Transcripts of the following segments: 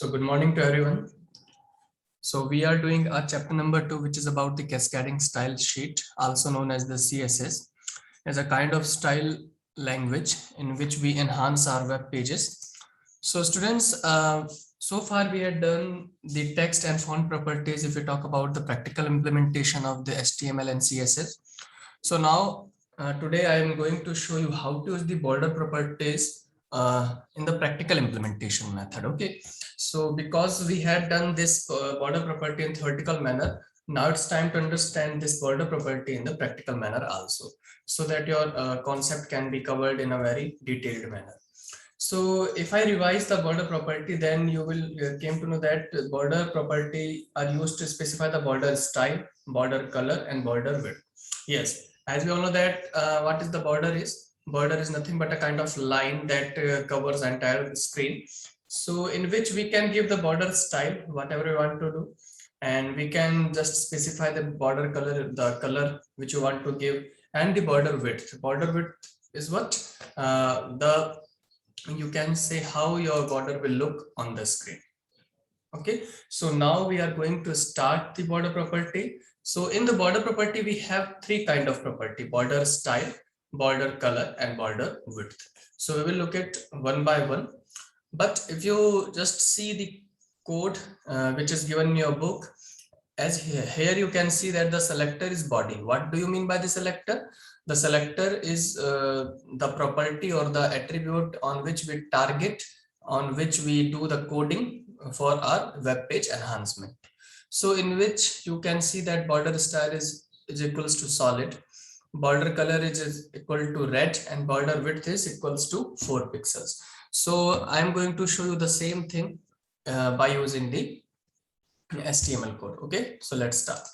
So good morning to everyone. So we are doing our chapter number 2, which is about the cascading style sheet, also known as the CSS, as a kind of style language in which we enhance our web pages. So students, so far we had done the text and font properties if we talk about the practical implementation of the HTML and CSS. So now today I am going to show you how to use the border properties in the practical implementation method. Okay, so because we had done this border property in theoretical manner, now it's time to understand this border property in the practical manner also, so that your concept can be covered in a very detailed manner. So if I revise the border property, then you will came to know that border property are used to specify the border style, border color, and border width. Yes, as we all know that what is the border is? Border is nothing but a kind of line that covers entire screen. So in which we can give the border style, whatever we want to do, and we can just specify the border color, the color which you want to give, and the border width. Border width is what you can say how your border will look on the screen. Okay, so now we are going to start the border property. So in the border property, we have three kind of property: border style, border color, and border width. So we will look at one by one. But if you just see the code which is given in your book, as here you can see that the selector is body. What do you mean by the selector? The selector is the property or the attribute on which we target, on which we do the coding for our web page enhancement. So in which you can see that border style is equals to solid, border color is equal to red, and border width is equals to 4 pixels. So I'm going to show you the same thing by using the HTML code. Okay, so let's start.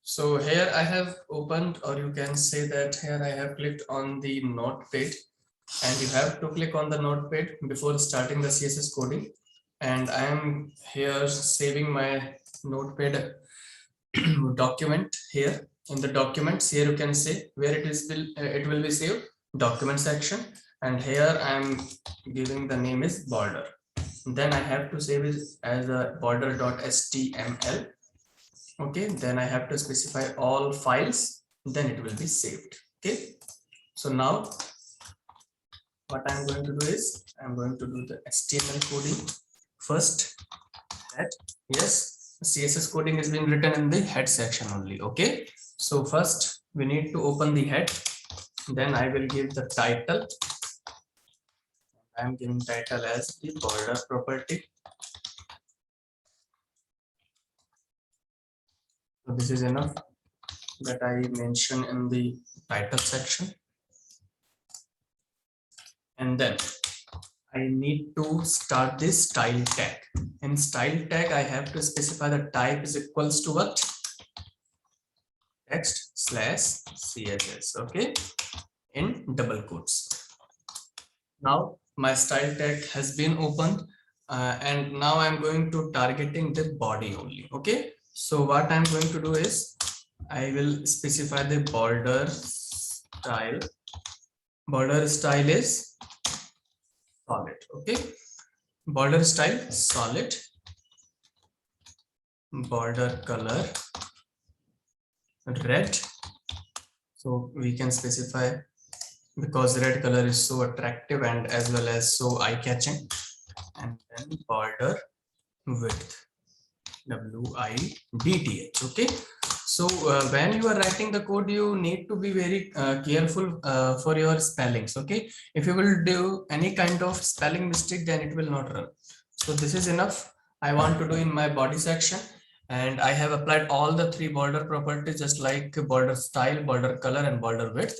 So here I have opened, or you can say that here I have clicked on the notepad, and you have to click on the notepad before starting the CSS coding. And I am here saving my notepad document here. In the documents, here you can say where it will be saved, document section, and here I am giving the name is border. Then I have to save it as a border.html. Okay, then I have to specify all files, then it will be saved. Okay, so now what I'm going to do is I'm going to do the HTML coding first. Head, yes, CSS coding is being written in the head section only. Okay, so first we need to open the head, then I will give the title. I'm giving title as the border property. So this is enough that I mention in the title section. And then I need to start this style tag. In style tag, I have to specify the type is equals to what? Text/CSS. Okay, in double quotes. Now my style tag has been opened, and now I'm going to targeting the body only. Okay, so what I'm going to do is I will specify the border style. Border style is solid. Okay, border style solid, border color red. So we can specify, because red color is so attractive and as well as so eye-catching. And then border width, width. Okay, so when you are writing the code, you need to be very careful for your spellings. Okay, if you will do any kind of spelling mistake, then it will not run. So this is enough I want to do in my body section, and I have applied all the three border properties, just like border style, border color, and border width.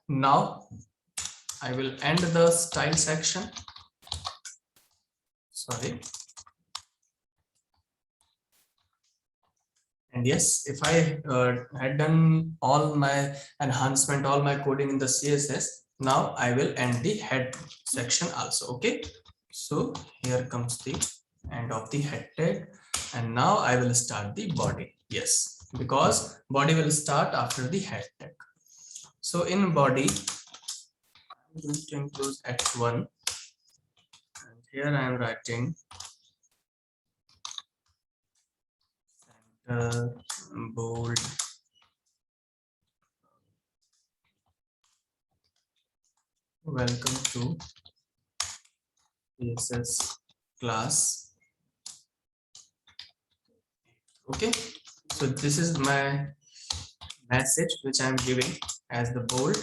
Now I will end the style section. Sorry. And yes, if I had done all my enhancement, all my coding in the CSS, now I will end the head section also. Okay, so here comes the end of the head tag, and now I will start the body. Yes, because body will start after the head tag. So in body, I'm going to include H1, and here I am writing center, bold, welcome to CSS class. Okay, so this is my message which I am giving as the bold,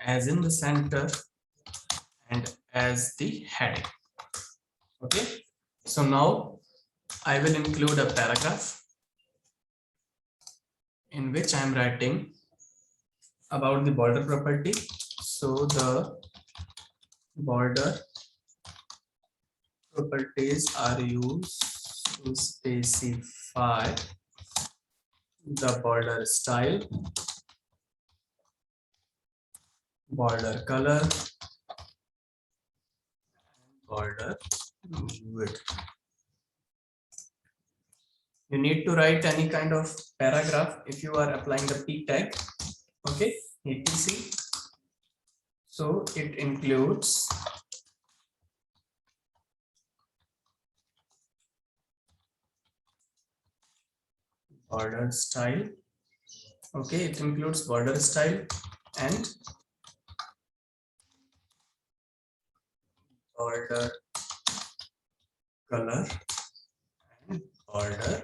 as in the center, and as the heading. Okay, so now I will include a paragraph in which I am writing about the border property. So the border properties are used to specify the border style, border color, border width. You need to write any kind of paragraph if you are applying the p tag. Okay, etc. So it includes border style. Okay, it includes border style and border color and border.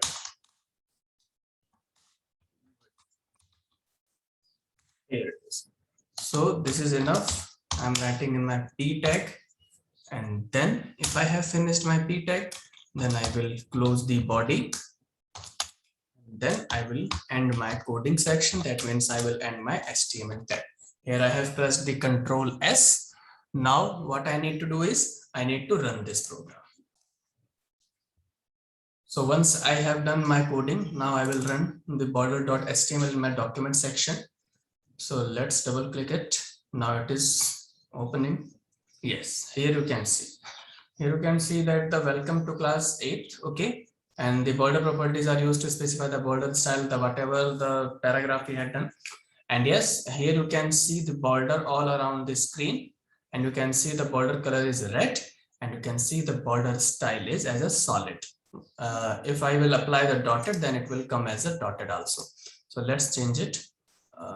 Here it is. So this is enough. I'm writing in my p tag, and then if I have finished my p tag, then I will close the body. Then I will end my coding section. That means I will end my HTML tag. Here I have pressed the Control S. Now what I need to do is I need to run this program. So once I have done my coding, now I will run the border.html in my document section. So let's double click it. Now it is opening. Yes, here you can see. Here you can see that the welcome to class 8. Okay. And the border properties are used to specify the border style, the whatever the paragraph we had done. And yes, here you can see the border all around the screen, and you can see the border color is red, and you can see the border style is as a solid. If I will apply the dotted, then it will come as a dotted also. So let's change it.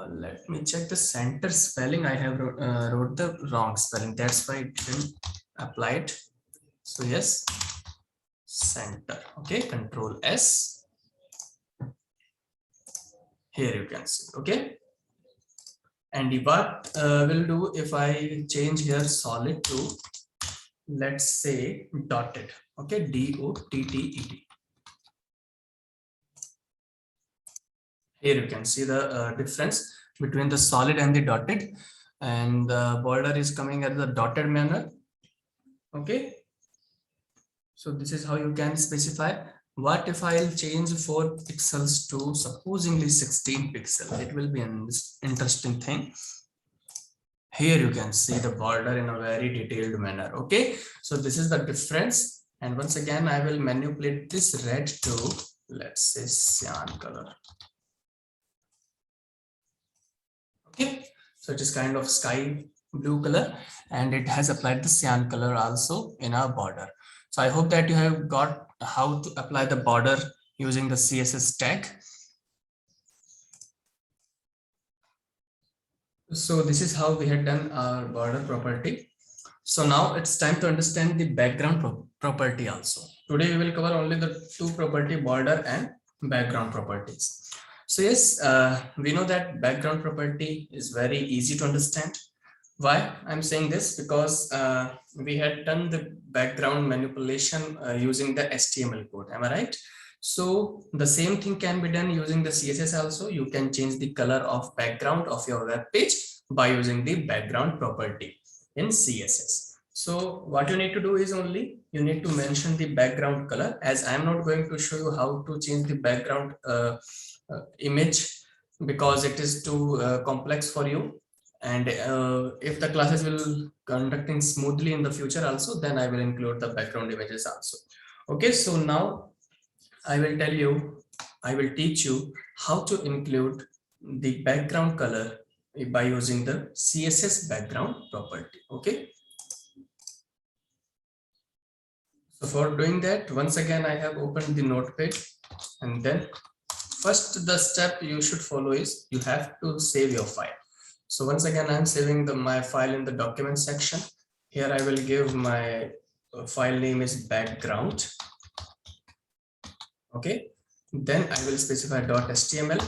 Let me check the center spelling. I have wrote the wrong spelling. That's why it didn't apply it. So yes, center. Okay, Control S. Here you can see. Okay. And what will do if I change here solid to, let's say, dotted. Okay, DOTTED. Here you can see the difference between the solid and the dotted, and the border is coming at the dotted manner. Okay, so this is how you can specify. What if I'll change 4 pixels to supposedly 16 pixels? It will be an interesting thing. Here you can see the border in a very detailed manner. Okay, so this is the difference. And once again, I will manipulate this red to, let's say, cyan color. Okay, so it is kind of sky blue color, and it has applied the cyan color also in our border. So I hope that you have got how to apply the border using the CSS tag. So this is how we had done our border property. So now it's time to understand the background property also. Today we will cover only the two property, border and background properties. So yes, we know that background property is very easy to understand. Why I'm saying this? Because we had done the background manipulation using the HTML code. Am I right? So the same thing can be done using the CSS also. You can change the color of background of your web page by using the background property in CSS. So what you need to do is only you need to mention the background color, as I am not going to show you how to change the background image because it is too complex for you. And if the classes will conducting smoothly in the future also, then I will include the background images also. Okay, so now I will teach you how to include the background color by using the CSS background property. Okay. So for doing that, once again, I have opened the notepad, and then first the step you should follow is you have to save your file. So once again, I'm saving my file in the document section. Here I will give my file name is background. Okay. Then I will specify .html,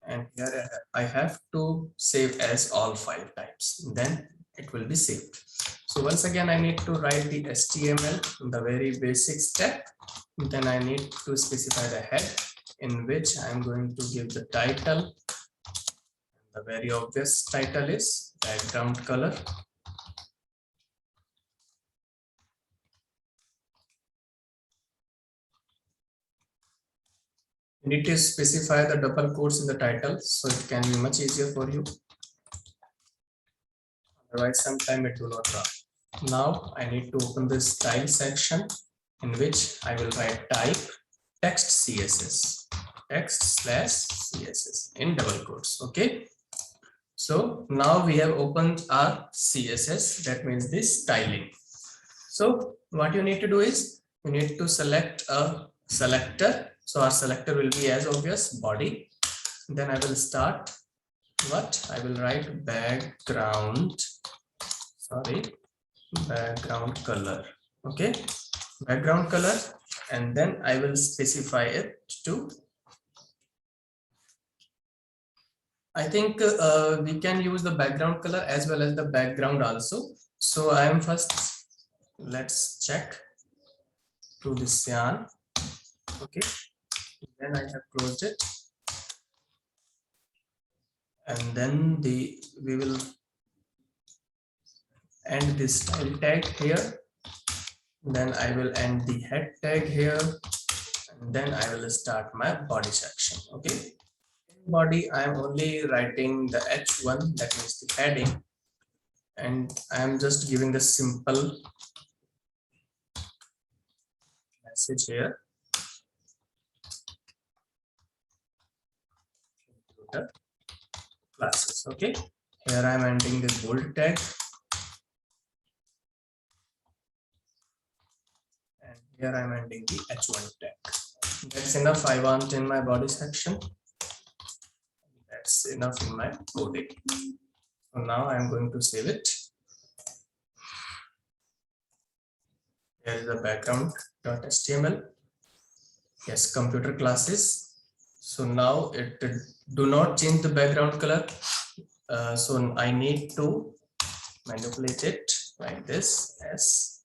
and here I have to save as all file types. Then it will be saved. So once again, I need to write the HTML, the very basic step. Then I need to specify the head, in which I'm going to give the title. The very obvious title is background color. You need to specify the double quotes in the title, so it can be much easier for you. Otherwise, sometime it will not run. Now I need to open this style section, in which I will write type text CSS, text/CSS in double quotes. Okay. So now we have opened our CSS, that means this styling. So what you need to do is you need to select a selector. So our selector will be as obvious body. Then I will start what I will write background color. Okay, background color, and then I will specify it to, I think we can use the background color as well as the background also. So I am first, let's check to the cyan. Okay, then I have closed it, and then we will end this style tag here. Then I will end the head tag here, and then I will start my body section. Okay, in body I am only writing the H1, that means the heading, and I am just giving the simple message here. Classes. Okay, here I am ending this bold tag, and here I am ending the H1 tag. That's enough I want in my body section. That's enough in my coding. So now I am going to save it. Here is the background.html. Yes, computer classes. So now it do not change the background color. So I need to manipulate it like this. Yes.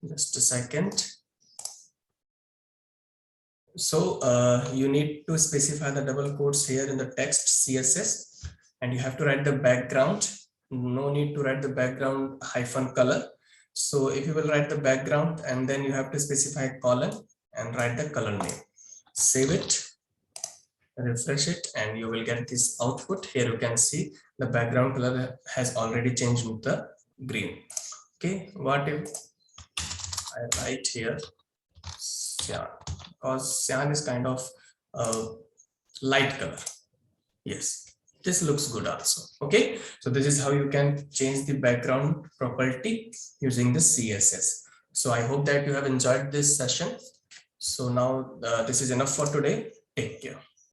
Just a second. So you need to specify the double quotes here in the text CSS, and you have to write the background. No need to write the background -color. So if you will write the background, and then you have to specify colon and write the color name. Save it, refresh it, and you will get this output. Here you can see the background color has already changed with the green. Okay, what if I write here cyan, because cyan is kind of light color. Yes, this looks good also. Okay, so this is how you can change the background property using the CSS. So I hope that you have enjoyed this session. So now this is enough for today. Take care.